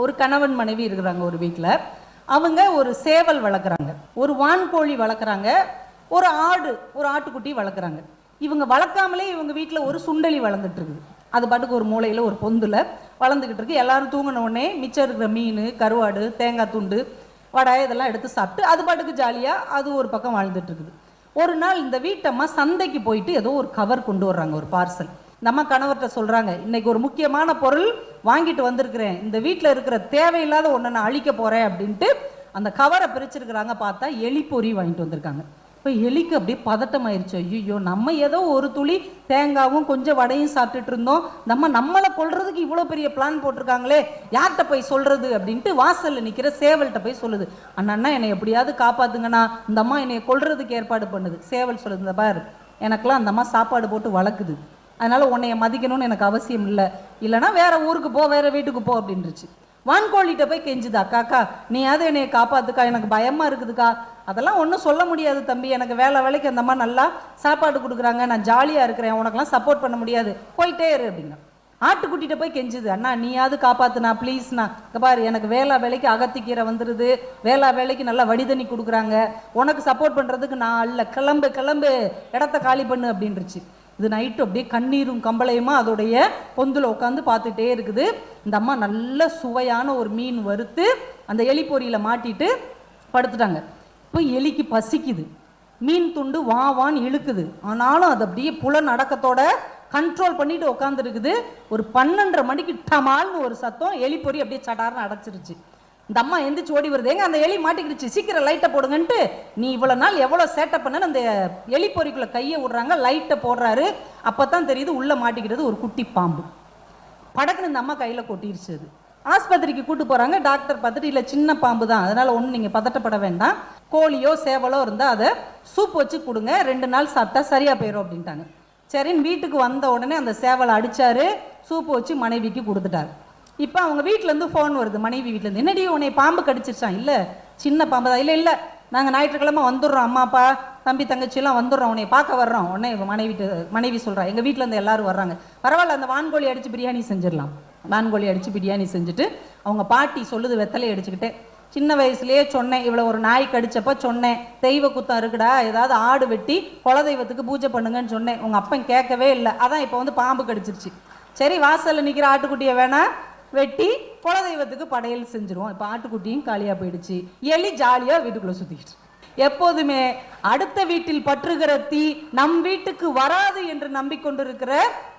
ஒரு கணவன் மனைவி இருக்கிறாங்க ஒரு வீட்டில். அவங்க ஒரு சேவல் வளர்க்குறாங்க, ஒரு வான்கோழி வளர்க்குறாங்க, ஒரு ஆட்டுக்குட்டி வளர்க்குறாங்க. இவங்க வளர்க்காமலே இவங்க வீட்டில் ஒரு சுண்டலி வளர்ந்துட்டு இருக்குது. அது பாட்டுக்கு ஒரு மூலையில் ஒரு பொந்தில் வளர்ந்துக்கிட்டு இருக்கு. எல்லாரும் தூங்கின உடனே மிச்சம் இருக்கிற மீன், கருவாடு, தேங்காய் துண்டு, வடை இதெல்லாம் எடுத்து சாப்பிட்டு அது பாட்டுக்கு ஜாலியாக அது ஒரு பக்கம் வாழ்ந்துட்டு இருக்குது. ஒரு நாள் இந்த வீட்டம்மா சந்தைக்கு போயிட்டு ஏதோ ஒரு கவர் கொண்டு வர்றாங்க, ஒரு பார்சல். இந்த அம்மா கணவர்கிட்ட சொல்கிறாங்க, இன்னைக்கு ஒரு முக்கியமான பொருள் வாங்கிட்டு வந்திருக்கிறேன், இந்த வீட்டில் இருக்கிற தேவையில்லாத ஒன்றை நான் அழிக்க போகிறேன் அப்படின்ட்டு அந்த கவரை பிரிச்சிருக்கிறாங்க. பார்த்தா எலிப்பொறி வாங்கிட்டு வந்திருக்காங்க. இப்போ எலிக்கு அப்படியே பதட்டம் ஆயிடுச்சு. ஐயோ, நம்ம ஏதோ ஒரு துளி தேங்காவும் கொஞ்சம் வடையும் சாப்பிட்டுட்டு இருந்தோம், நம்மளை கொல்றதுக்கு இவ்வளோ பெரிய பிளான் போட்டிருக்காங்களே, யார்கிட்ட போய் சொல்றது அப்படின்ட்டு வாசலில் நிற்கிற சேவல்கிட்ட போய் சொல்லுது. அண்ணா என்னை எப்படியாவது காப்பாத்துங்கண்ணா, இந்த அம்மா என்னை கொல்றதுக்கு ஏற்பாடு பண்ணுது. சேவல் சொல்லுது, இந்த பார், எனக்கெல்லாம் அந்த அம்மா சாப்பாடு போட்டு வளர்க்குது, அதனால உன்னைய மதிக்கணும்னு எனக்கு அவசியம் இல்லை, இல்லைனா வேற ஊருக்கு போ, வேற வீட்டுக்கு போ அப்படின்றுச்சு. வான்கோழிட்ட போய் கெஞ்சுதா, காக்கா நீயாவது என்னைய காப்பாத்துக்கா, எனக்கு பயமா இருக்குதுக்கா. அதெல்லாம் ஒன்றும் சொல்ல முடியாது தம்பி, எனக்கு வேலைக்கு அந்த மாதிரி நல்லா சாப்பாடு கொடுக்குறாங்க, நான் ஜாலியாக இருக்கிறேன், உனக்கெல்லாம் சப்போர்ட் பண்ண முடியாது, போயிட்டே இரு அப்படின்னா. ஆட்டுக்குட்டிகிட்ட போய் கெஞ்சுது, அண்ணா நீயாவது காப்பாத்துனா ப்ளீஸ்ண்ணா, பாரு எனக்கு வேலைக்கு அகத்திக்கீரை வந்துடுது, வேலைக்கு நல்லா வடிதண்ணி கொடுக்குறாங்க, உனக்கு சப்போர்ட் பண்ணுறதுக்கு நான் அல்ல, கிளம்பு இடத்த காலி பண்ணு அப்படின்றுச்சு. இது நைட்டு அப்படியே கண்ணீரும் கம்பளையுமா அதோடைய பொந்தில் உட்காந்து பார்த்துட்டே இருக்குது. இந்த அம்மா நல்ல சுவையான ஒரு மீன் வறுத்து அந்த எலி பொரியில் மாட்டிட்டு படுத்துட்டாங்க. இப்போ எலிக்கு பசிக்குது, மீன் துண்டு வான்னு இழுக்குது, ஆனாலும் அது அப்படியே புலன் அடக்கத்தோட கண்ட்ரோல் பண்ணிட்டு உட்காந்துருக்குது. ஒரு 12:30 மணிக்கு டமால்னு ஒரு சத்தம், எலி பொறி அப்படியே சடார்னு அடைச்சிருச்சு. இந்த அம்மா எந்திரிச்சு ஓடி வருது, எங்க அந்த எலி மாட்டிக்கிடுச்சு, சீக்கிரம் லைட்டை போடுங்கன்ட்டு. நீ இவ்வளோ நாள் எவ்வளோ சேட்டை பண்ணு, அந்த எலி பொறிக்குள்ள கையை விடுறாங்க, லைட்டை போடுறாரு. அப்பதான் தெரியுது உள்ள மாட்டிக்கிட்டது ஒரு குட்டி பாம்பு. படக்குன்னு இந்த அம்மா கையில கொட்டிருச்சு. அது ஆஸ்பத்திரிக்கு கூட்டு போறாங்க. டாக்டர் பார்த்துட்டு, இல்லை சின்ன பாம்பு தான், அதனால ஒன்றும் நீங்க பதட்டப்பட வேண்டாம், கோழியோ சேவலோ இருந்தால் அதை சூப் வச்சு கொடுங்க, 2 நாள் சாப்பிட்டா சரியா போயிடும் அப்படின்ட்டாங்க. சரின்னு வீட்டுக்கு வந்த உடனே அந்த சேவலை அடிச்சாரு, சூப்பு வச்சு மனைவிக்கு கொடுத்துட்டாரு. இப்போ அவங்க வீட்டிலேருந்து ஃபோன் வருது, மனைவி வீட்டிலேருந்து, என்னடி உன்னை பாம்பு கடிச்சிருச்சான்? இல்லை சின்ன பாம்பு தான். இல்லை நாங்கள் ஞாயிற்றுக்கிழமை வந்துடுறோம், அம்மா அப்பா தம்பி தங்கச்சியெல்லாம் வந்துடுறோம், உன்னை பார்க்க வர்றோம். உடனே மனைவி சொல்கிறா, எங்கள் வீட்டிலேருந்து எல்லாரும் வர்றாங்க, பரவாயில்ல அந்த வான்கோழி அடித்து பிரியாணி செஞ்சிடலாம். வான்கோழி அடித்து பிரியாணி செஞ்சுட்டு அவங்க பாட்டி சொல்லுது, வெத்தலை அடிச்சுக்கிட்டே, சின்ன வயசுலேயே சொன்னேன், இவ்வளோ ஒரு நாய் கடிச்சப்ப சொன்னேன், தெய்வ குத்தம் இருக்குடா, ஏதாவது ஆடு வெட்டி குலதெய்வத்துக்கு பூஜை பண்ணுங்கன்னு சொன்னேன், உங்கள் அப்பன் கேட்கவே இல்லை, அதான் இப்போ வந்து பாம்பு கடிச்சிருச்சு. சரி வாசலில் நிற்கிற ஆட்டுக்குட்டியை வேணா வெட்டி குலதெய்வத்துக்கு படையல் செஞ்சிருவோம். இப்போ ஆட்டுக்குட்டியும் காலியாக போயிடுச்சு, எலி ஜாலியாக வீட்டுக்குள்ளே சுற்றிக்கிட்டு. எப்போதுமே அடுத்த வீட்டில் பற்றுகிற தீ நம் வீட்டுக்கு வராது என்று நம்பிக்கொண்டிருக்கிற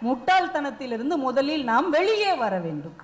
முட்டாள்தனத்திலிருந்து முதலில் நாம் வெளியே வர வேண்டும்.